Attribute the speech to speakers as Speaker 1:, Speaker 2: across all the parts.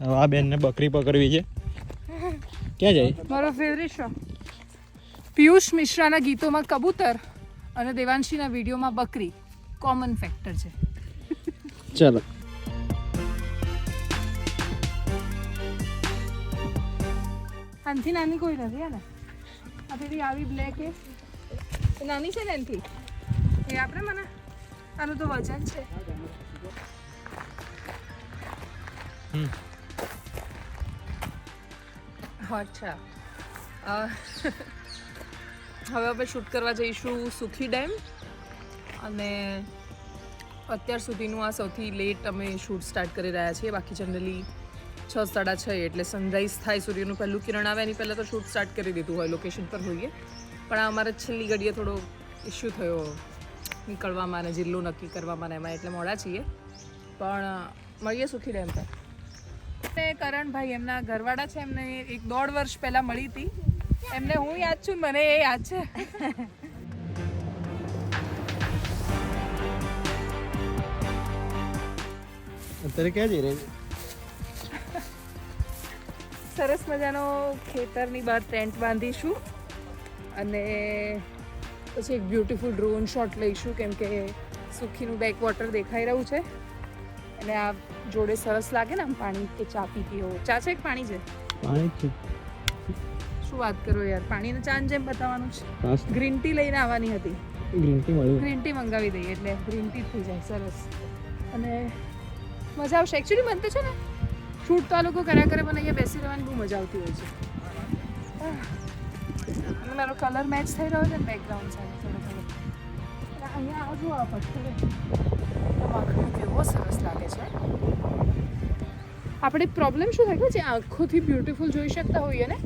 Speaker 1: હવે આ બેનને બકરી પકડવી છે. ક્યાં જાય?
Speaker 2: મારો ફેવરિટ શો પિયુષ મિશ્રાના ગીતોમાં કબૂતર અને દેવાંશીના વિડીયોમાં બકરી કોમન ફેક્ટર છે.
Speaker 1: ચાલો.
Speaker 2: આનથી નાની કોઈ નથી ને આ પેલી આવી બ્લેક એ નાની છે ને એનથી એ આપણે મને આનું તો વજન છે. અચ્છા હવે આપણે શૂટ કરવા જઈશું સુખી ડેમ અને અત્યાર સુધીનું આ સૌથી લેટ અમે શૂટ સ્ટાર્ટ કરી રહ્યા છીએ. બાકી જનરલી 6-6:30 એટલે સનરાઈઝ થાય સૂર્યનું પહેલું કિરણ આવે એની પહેલાં તો શૂટ સ્ટાર્ટ કરી દીધું હોય, લોકેશન પર હોઈએ. પણ આ અમારે છેલ્લી ઘડીએ થોડો ઇસ્યુ થયો નીકળવામાં અને જિલ્લો નક્કી કરવામાં એમાં, એટલે મોડા છીએ. પણ મળીએ સુખી ડેમ પર. અને કરણભાઈ એમના ઘરવાળા છે, એમને 1-1.5 વર્ષ પહેલાં મળી હતી. એમને હું યાદ છું, મને એ યાદ છે.
Speaker 1: અત્યારે ક્યાં જઈ રહી?
Speaker 2: સરસ મજાનો ખેતરની બહાર ટેન્ટ બાંધીશું અને પછી એક બ્યુટીફુલ ડ્રોન શોટ લઈશું, કેમ કે સુખીનું બેક વોટર દેખાઈ રહ્યું છે અને આ જોડે સરસ લાગે ને આમ પાણી કે ચા પીતી હો. ચા છે કે પાણી છે?
Speaker 1: પાણી છે.
Speaker 2: શું વાત કરો યાર, પાણીને ચાન જેમ બતાવવાનું છે. ગ્રીન ટી લઈને આવવાની હતી. ગ્રીન ટી મંગાવી દઈએ એટલે ગ્રીન ટી થઈ જાય સરસ અને મજા આવશે. એકચ્યુઅલી મને તો છે ને શૂટ તો આ લોકો કર્યા કરે, પણ અહીંયા બેસી રહેવાની બહુ મજા આવતી હોય છે. અને મારો કલર મેચ થઈ રહ્યો છે ને બેકગ્રાઉન્ડ સાથે થોડો થોડો. અહીંયા આવજો આ પથ્થરે માખણ કેવો સરસ લાગે છે. આપણે પ્રોબ્લેમ શું થાય કે જે આંખોથી બ્યુટીફુલ જોઈ શકતા હોઈએ ને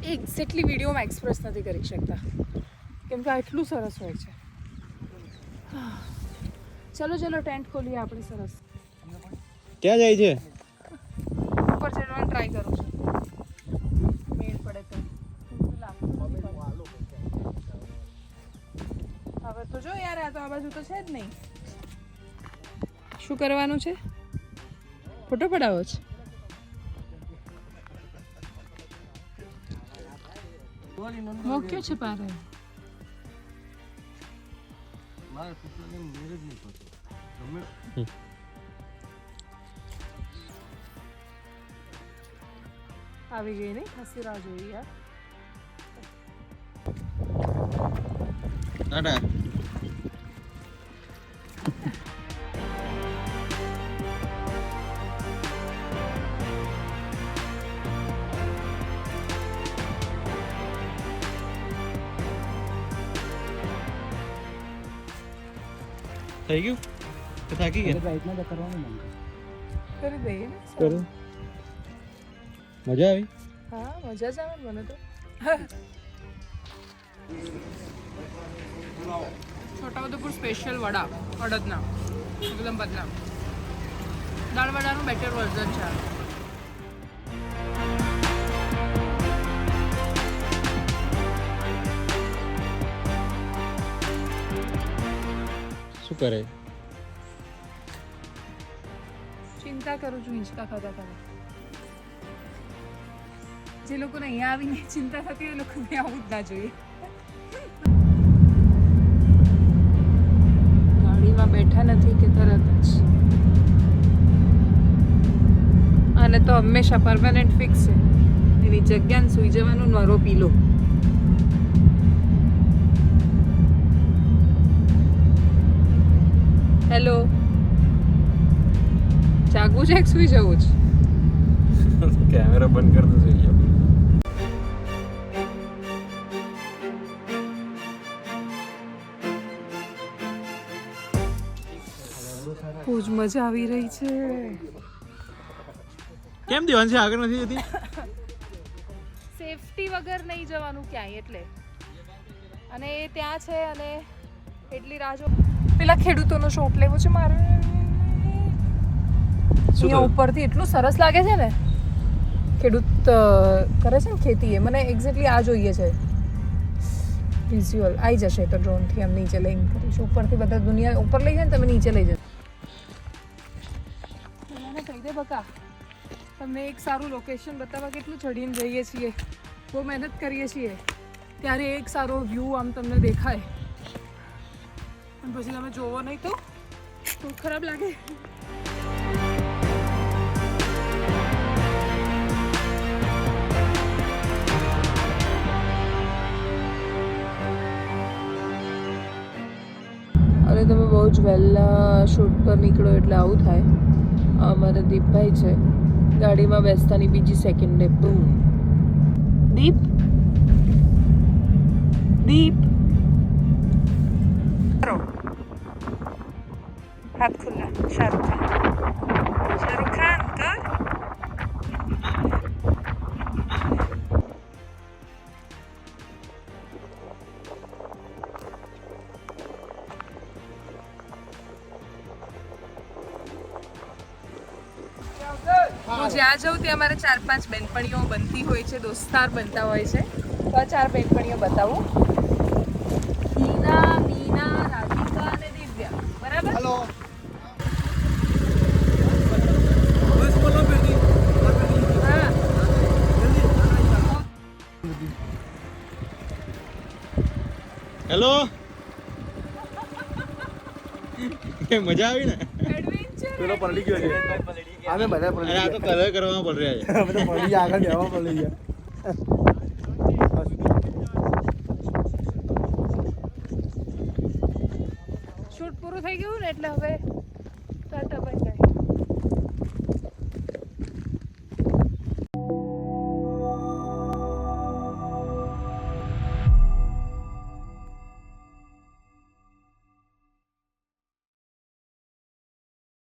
Speaker 2: એ એક્ઝેક્ટલી વિડીયોમાં એક્સપ્રેસ નથી કરી શકતા, કેમ કે આ એટલું સરસ હોય છે. ચલો ચલો ટેન્ટ ખોલીએ આપણે. સરસ.
Speaker 1: ક્યાં જાય છે?
Speaker 2: ઉપર ચડવાનું ટ્રાય કરું છું, મેળ પડે તો. હવે તો જો યાર આ તો આ બાજુ તો છે જ નહીં. શું કરવાનું છે? ફોટો પડાવો છે? वो क्यों छिपा रहे हैं? આવી ગઈ નહીં હસી રાહ જોઈ યાર.
Speaker 1: ટાટા. થઈ ગયું કે થાકી ગયા?
Speaker 2: કરી દઈએ ને.
Speaker 1: કરો. મજા આવી?
Speaker 2: હા મજા જ આવે મને તો. છોટાઉદેપુર સ્પેશિયલ વડા અડદના એકદમ પતલા. દાળ વડાનું બેટર વર્ઝન છે.
Speaker 1: શું કરે?
Speaker 2: ચિંતા કરું છું હિંચકા ખાતા ખાતા. જે લોકોને અહીંયા આવીને ચિંતા થતી એ લોકોને આવું જ ના જોઈએ. ગાડીમાં બેઠા નથી કે તરત જ. અને તો હંમેશા પરમાનન્ટ ફિક્સ છે એની જગ્યાને સૂઈ જવાનું નરો પીલો. હેલો, જાગવું છે કે સૂઈ જવું છે?
Speaker 1: કેમેરા બંધ કરી દો. જોઈએ
Speaker 2: બહુ જ મજા આવી રહી છે.
Speaker 1: કેમ દેવાંશી આગળ નથી જતી?
Speaker 2: સેફટી વગર નહીં જવાનું ક્યાંય એટલે. અને એ ત્યાં છે અને એટલી રાહ જો. પેલા ખેડૂતોનો શોટ લેવો છે મારે. અહીંયા ઉપરથી એટલું સરસ લાગે છે ને. ખેડૂત કરે છે ને ખેતી, એ મને એક્ઝેક્ટલી આ જોઈએ છે વિઝ્યુઅલ. આવી જશે તો ડ્રોનથી આમ નીચે લઈને કરીશ. ઉપરથી બધા દુનિયા ઉપર લઈ જાય ને તમે નીચે લઈ જશો. મને કહી દે બકા તમને એક સારું લોકેશન બતાવવા કેટલું ચડીને જઈએ છીએ, બહુ મહેનત કરીએ છીએ, ત્યારે એક સારો વ્યૂ આમ તમને દેખાય અને પછી તમે જોવો નહીં તો બહુ ખરાબ લાગે. અરે તમે બહુ જ વહેલા શૂટ પર નીકળો એટલે આવું થાય. અમારા દીપભાઈ છે, ગાડીમાં બેસતાની બીજી સેકન્ડે બૂમ. દીપ દીપ હાથ ખુલ્લા. શાહરુખ ખાન કર. હું જ્યાં જાઉં ત્યાં મારે 4-5 બેનપણીઓ બનતી હોય છે, દોસ્તાર બનતા હોય છે. તો આ 4 બેનપણીઓ બતાવું. હીના, મીના, રાધિકા અને દિવ્યા. બરાબર? હેલો.
Speaker 1: હેલો. મજા આવી ને?
Speaker 3: પેલો પલળી ગયો છે. આમે બધા પલળી
Speaker 1: અરે આ તો કલર કરવામાં પડ રહ્યા છે.
Speaker 3: બધા પલળી ગયા, આગળ જવા પલળી ગયા.
Speaker 2: શૂટ પૂરું થઈ ગયું ને એટલે હવે